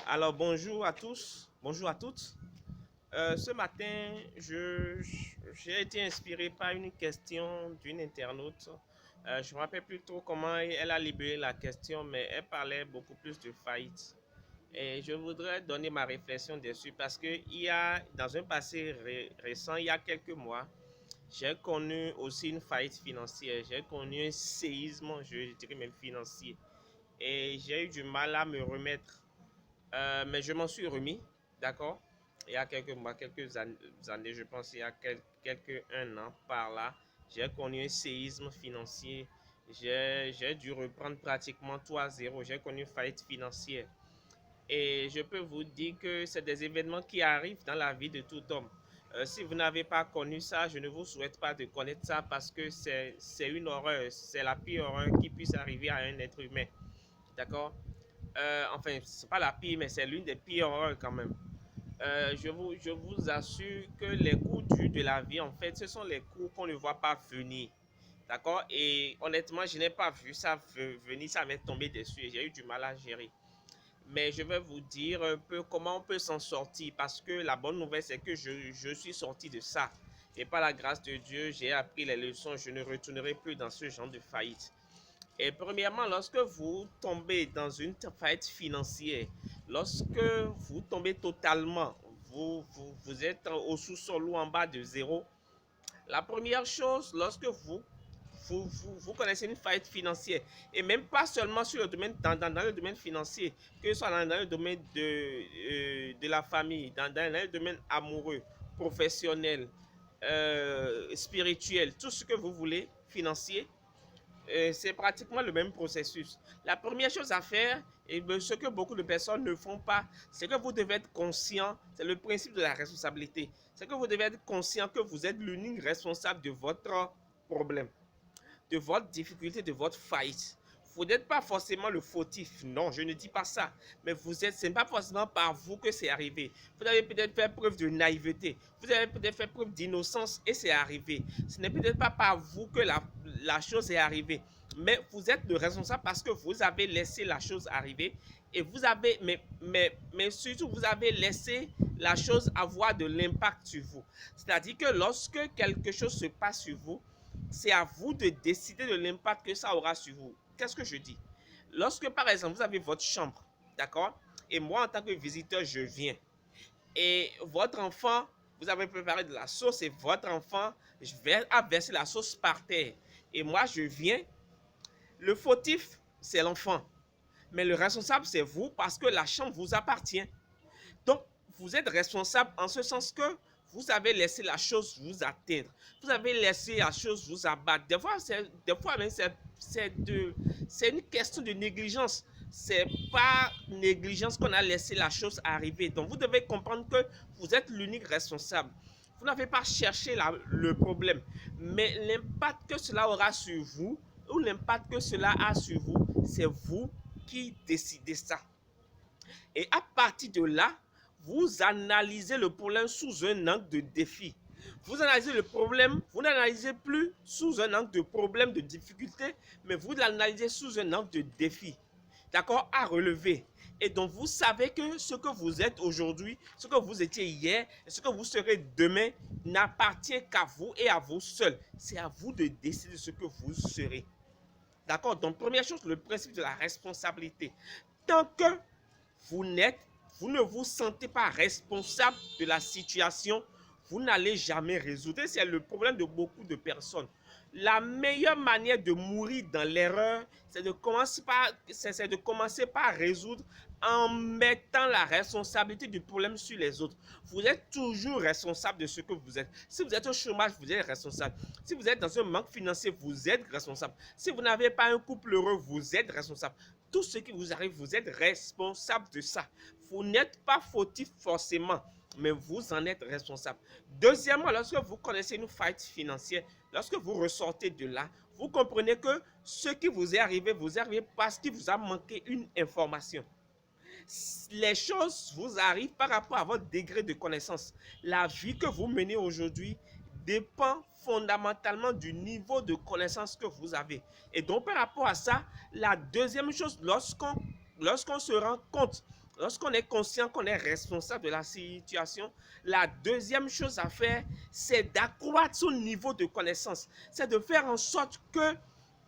Alors bonjour à tous, bonjour à toutes. Ce matin, j'ai été inspiré par une question d'une internaute. Je ne me rappelle plus trop comment elle a libéré la question, mais elle parlait beaucoup plus de faillite. Et je voudrais donner ma réflexion dessus parce que dans un passé récent, il y a quelques mois, j'ai connu aussi une faillite financière. J'ai connu un séisme, je dirais même financier. Et j'ai eu du mal à me remettre. Mais je m'en suis remis, d'accord? Il y a quelques mois, années, je pense, il y a un an par là, j'ai connu un séisme financier. J'ai dû reprendre pratiquement tout à zéro. J'ai connu une faillite financière. Et je peux vous dire que c'est des événements qui arrivent dans la vie de tout homme. Si vous n'avez pas connu ça, je ne vous souhaite pas de connaître ça parce que c'est une horreur. C'est la pire horreur qui puisse arriver à un être humain. D'accord? Enfin, c'est pas la pire, mais c'est l'une des pires horreurs quand même. Je vous assure que les coups durs de la vie, en fait, ce sont les coups qu'on ne voit pas venir. D'accord? Et honnêtement, je n'ai pas vu ça venir, ça m'est tombé dessus et j'ai eu du mal à gérer. Mais je vais vous dire un peu comment on peut s'en sortir parce que la bonne nouvelle, c'est que je suis sorti de ça. Et par la grâce de Dieu, j'ai appris les leçons. Je ne retournerai plus dans ce genre de faillite. Et premièrement, lorsque vous tombez dans une faillite financière, lorsque vous tombez totalement, vous êtes au sous-sol ou en bas de zéro, la première chose, lorsque vous connaissez une faillite financière, et même pas seulement sur le domaine, dans le domaine financier, que ce soit dans le domaine de la famille, dans le domaine amoureux, professionnel, spirituel, tout ce que vous voulez, financier, c'est pratiquement le même processus. La première chose à faire, et ce que beaucoup de personnes ne font pas, c'est que vous devez être conscient, c'est le principe de la responsabilité, c'est que vous devez être conscient que vous êtes l'unique responsable de votre problème, de votre difficulté, de votre faillite. Vous n'êtes pas forcément le fautif, non, je ne dis pas ça, mais ce n'est pas forcément par vous que c'est arrivé. Vous avez peut-être fait preuve de naïveté, vous avez peut-être fait preuve d'innocence et c'est arrivé. Ce n'est peut-être pas par vous que la chose est arrivée, mais vous êtes le responsable parce que vous avez laissé la chose arriver et mais surtout vous avez laissé la chose avoir de l'impact sur vous. C'est-à-dire que lorsque quelque chose se passe sur vous, c'est à vous de décider de l'impact que ça aura sur vous. Qu'est-ce que je dis? Lorsque, par exemple, vous avez votre chambre, d'accord? Et moi, en tant que visiteur, je viens. Et votre enfant, vous avez préparé de la sauce et votre enfant a versé la sauce par terre. Et moi, je viens. Le fautif, c'est l'enfant. Mais le responsable, c'est vous parce que la chambre vous appartient. Donc, vous êtes responsable en ce sens que vous avez laissé la chose vous atteindre. Vous avez laissé la chose vous abattre. Des fois même, c'est une question de négligence. C'est pas négligence qu'on a laissé la chose arriver. Donc, vous devez comprendre que vous êtes l'unique responsable. Vous n'avez pas cherché le problème, mais l'impact que cela aura sur vous ou l'impact que cela a sur vous, c'est vous qui décidez ça. Et à partir de là, vous analysez le problème sous un angle de défi. Vous analysez le problème, vous n'analysez plus sous un angle de problème, de difficulté, mais vous l'analysez sous un angle de défi. D'accord? À relever. Et donc, vous savez que ce que vous êtes aujourd'hui, ce que vous étiez hier, et ce que vous serez demain, n'appartient qu'à vous et à vous seul. C'est à vous de décider ce que vous serez. D'accord? Donc, première chose, le principe de la responsabilité. Tant que vous n'êtes, vous ne vous sentez pas responsable de la situation, vous n'allez jamais résoudre. C'est le problème de beaucoup de personnes. La meilleure manière de mourir dans l'erreur, c'est de commencer par résoudre en mettant la responsabilité du problème sur les autres. Vous êtes toujours responsable de ce que vous êtes. Si vous êtes au chômage, vous êtes responsable. Si vous êtes dans un manque financier, vous êtes responsable. Si vous n'avez pas un couple heureux, vous êtes responsable. Tout ce qui vous arrive, vous êtes responsable de ça. Vous n'êtes pas fautif forcément, mais vous en êtes responsable. Deuxièmement, lorsque vous connaissez une faillite financière, lorsque vous ressortez de là, vous comprenez que ce qui vous est arrivé parce qu'il vous a manqué une information. Les choses vous arrivent par rapport à votre degré de connaissance. La vie que vous menez aujourd'hui dépend fondamentalement du niveau de connaissance que vous avez. Et donc, par rapport à ça, la deuxième chose, lorsqu'on se rend compte Lorsqu'on est conscient qu'on est responsable de la situation, la deuxième chose à faire, c'est d'accroître son niveau de connaissance. C'est de faire en sorte que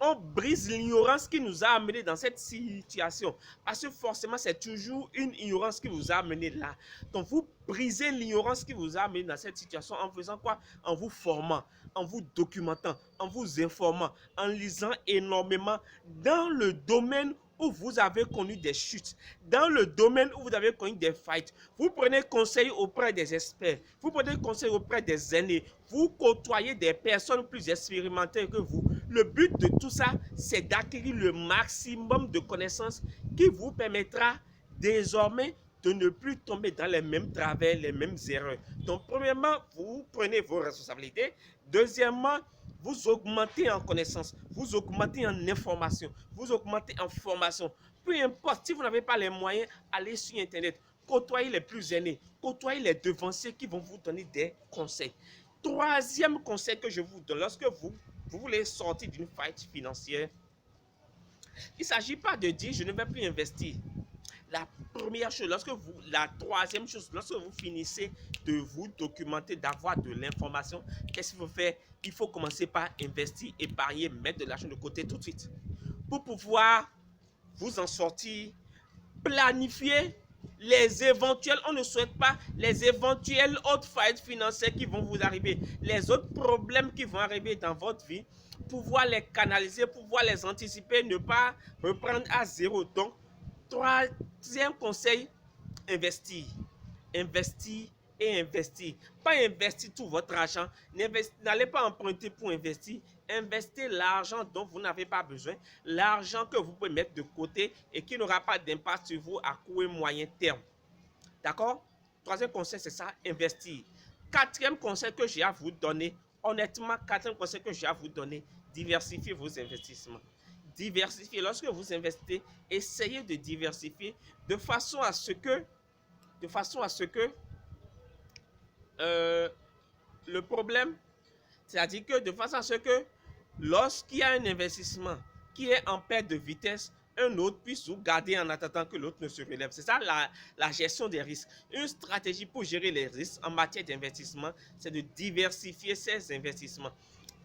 on brise l'ignorance qui nous a amenés dans cette situation. Parce que forcément, c'est toujours une ignorance qui vous a amené là. Donc, vous brisez l'ignorance qui vous a amené dans cette situation en faisant quoi? En vous formant, en vous documentant, en vous informant, en lisant énormément dans le domaine où vous avez connu des chutes, dans le domaine où vous avez connu des fights. Vous prenez conseil auprès des experts, vous prenez conseil auprès des aînés, vous côtoyez des personnes plus expérimentées que vous. Le but de tout ça, c'est d'acquérir le maximum de connaissances qui vous permettra désormais de ne plus tomber dans les mêmes travers, les mêmes erreurs. Donc, premièrement, vous prenez vos responsabilités. Deuxièmement, vous augmentez en connaissance, vous augmentez en information, vous augmentez en formation. Peu importe, si vous n'avez pas les moyens, allez sur Internet, côtoyez les plus aînés, côtoyez les devanciers qui vont vous donner des conseils. Troisième conseil que je vous donne, lorsque vous voulez sortir d'une faillite financière, il ne s'agit pas de dire je ne vais plus investir. La première chose, la troisième chose, lorsque vous finissez de vous documenter, d'avoir de l'information, qu'est-ce qu'il faut faire? Il faut commencer par investir, épargner, mettre de l'argent de côté tout de suite. Pour pouvoir vous en sortir, planifier les éventuels, on ne souhaite pas les éventuels autres faillites financières qui vont vous arriver, les autres problèmes qui vont arriver dans votre vie, pouvoir les canaliser, pouvoir les anticiper, ne pas reprendre à zéro. Donc, troisième conseil, investir. Investir et investir. Pas investir tout votre argent. N'allez pas emprunter pour investir. Investissez l'argent dont vous n'avez pas besoin. L'argent que vous pouvez mettre de côté et qui n'aura pas d'impact sur vous à court et moyen terme. D'accord? Troisième conseil, c'est ça, investir. Quatrième conseil que j'ai à vous donner, honnêtement, quatrième conseil que j'ai à vous donner, diversifiez vos investissements. Diversifiez. Lorsque vous investissez, essayez de diversifier de façon à ce que euh, le problème, c'est-à-dire que de façon à ce que lorsqu'il y a un investissement qui est en perte de vitesse, un autre puisse vous garder en attendant que l'autre ne se relève. C'est ça la gestion des risques. Une stratégie pour gérer les risques en matière d'investissement, c'est de diversifier ses investissements.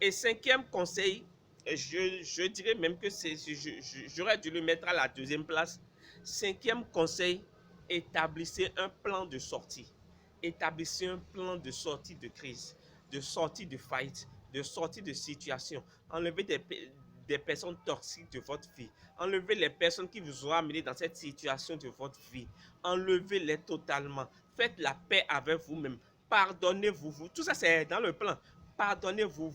Et cinquième conseil, je dirais même que j'aurais dû le mettre à la deuxième place. Cinquième conseil, établissez un plan de sortie. Établissez un plan de sortie de crise, de sortie de faillite, de sortie de situation. Enlevez des personnes toxiques de votre vie. Enlevez les personnes qui vous ont amené dans cette situation de votre vie. Enlevez-les totalement. Faites la paix avec vous-même. Pardonnez-vous. Tout ça, c'est dans le plan. Pardonnez-vous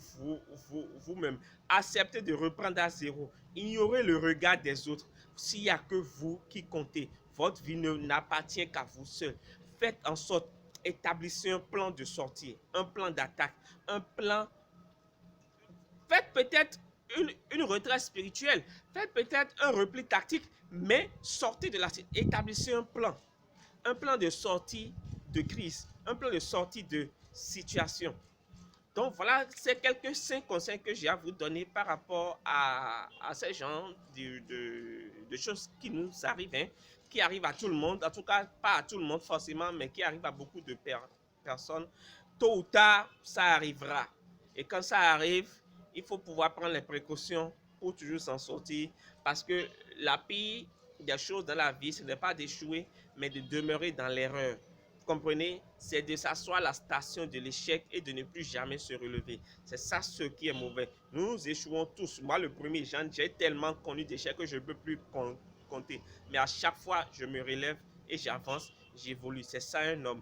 vous-même. Acceptez de reprendre à zéro. Ignorez le regard des autres. S'il n'y a que vous qui comptez, votre vie n'appartient qu'à vous seul. Faites en sorte, établissez un plan de sortie, un plan d'attaque, un plan. Faites peut-être une retraite spirituelle, faites peut-être un repli tactique, mais sortez de la. Établissez un plan de sortie de crise, un plan de sortie de situation. Donc voilà, c'est quelques 5 conseils que j'ai à vous donner par rapport à ces genres de choses qui nous arrivent, hein, qui arrivent à tout le monde, en tout cas pas à tout le monde forcément, mais qui arrivent à beaucoup de personnes. Tôt ou tard, ça arrivera. Et quand ça arrive, il faut pouvoir prendre les précautions pour toujours s'en sortir, parce que la pire des choses dans la vie, ce n'est pas d'échouer, mais de demeurer dans l'erreur. Comprenez, c'est de s'asseoir à la station de l'échec et de ne plus jamais se relever. C'est ça ce qui est mauvais. Nous échouons tous. Moi, le premier, j'ai tellement connu d'échecs que je ne peux plus compter. Mais à chaque fois, je me relève et j'avance, j'évolue. C'est ça un homme.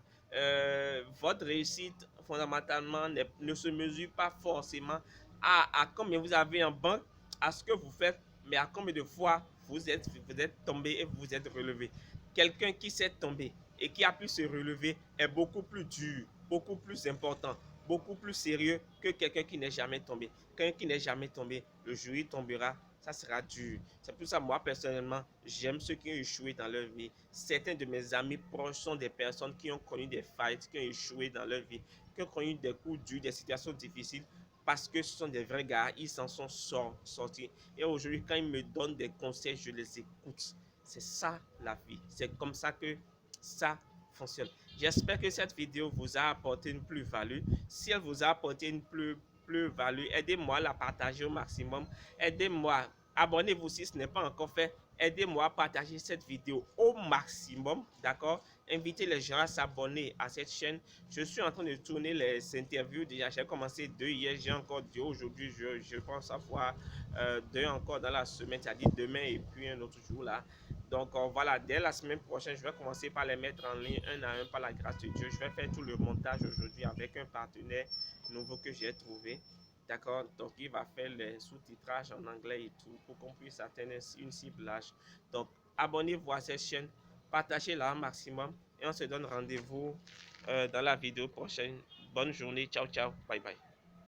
Votre réussite, fondamentalement, ne se mesure pas forcément à combien vous avez en banque, à ce que vous faites, mais à combien de fois vous êtes tombé et vous êtes relevé. Quelqu'un qui s'est tombé et qui a pu se relever est beaucoup plus dur, beaucoup plus important, beaucoup plus sérieux que quelqu'un qui n'est jamais tombé. Quelqu'un qui n'est jamais tombé, le jour où il tombera, ça sera dur. C'est pour ça, moi, personnellement, j'aime ceux qui ont échoué dans leur vie. Certains de mes amis proches sont des personnes qui ont connu des fights, qui ont échoué dans leur vie, qui ont connu des coups durs, des situations difficiles, parce que ce sont des vrais gars, ils s'en sont sortis. Et aujourd'hui, quand ils me donnent des conseils, je les écoute. C'est ça la vie. C'est comme ça que ça fonctionne. J'espère que cette vidéo vous a apporté une plus-value. Si elle vous a apporté une plus-value, aidez-moi à la partager au maximum. Aidez-moi. Abonnez-vous si ce n'est pas encore fait. Aidez-moi à partager cette vidéo au maximum. D'accord? Invitez les gens à s'abonner à cette chaîne. Je suis en train de tourner les interviews. Déjà, j'ai commencé 2 hier. J'ai encore 2 aujourd'hui. Je pense avoir 2 encore dans la semaine. C'est-à-dire demain et puis un autre jour là. Donc voilà, dès la semaine prochaine, je vais commencer par les mettre en ligne un à un par la grâce de Dieu. Je vais faire tout le montage aujourd'hui avec un partenaire nouveau que j'ai trouvé. D'accord? Donc il va faire les sous-titrages en anglais et tout pour qu'on puisse atteindre une cible large. Donc abonnez-vous à cette chaîne, partagez-la un maximum et on se donne rendez-vous dans la vidéo prochaine. Bonne journée, ciao ciao, bye bye.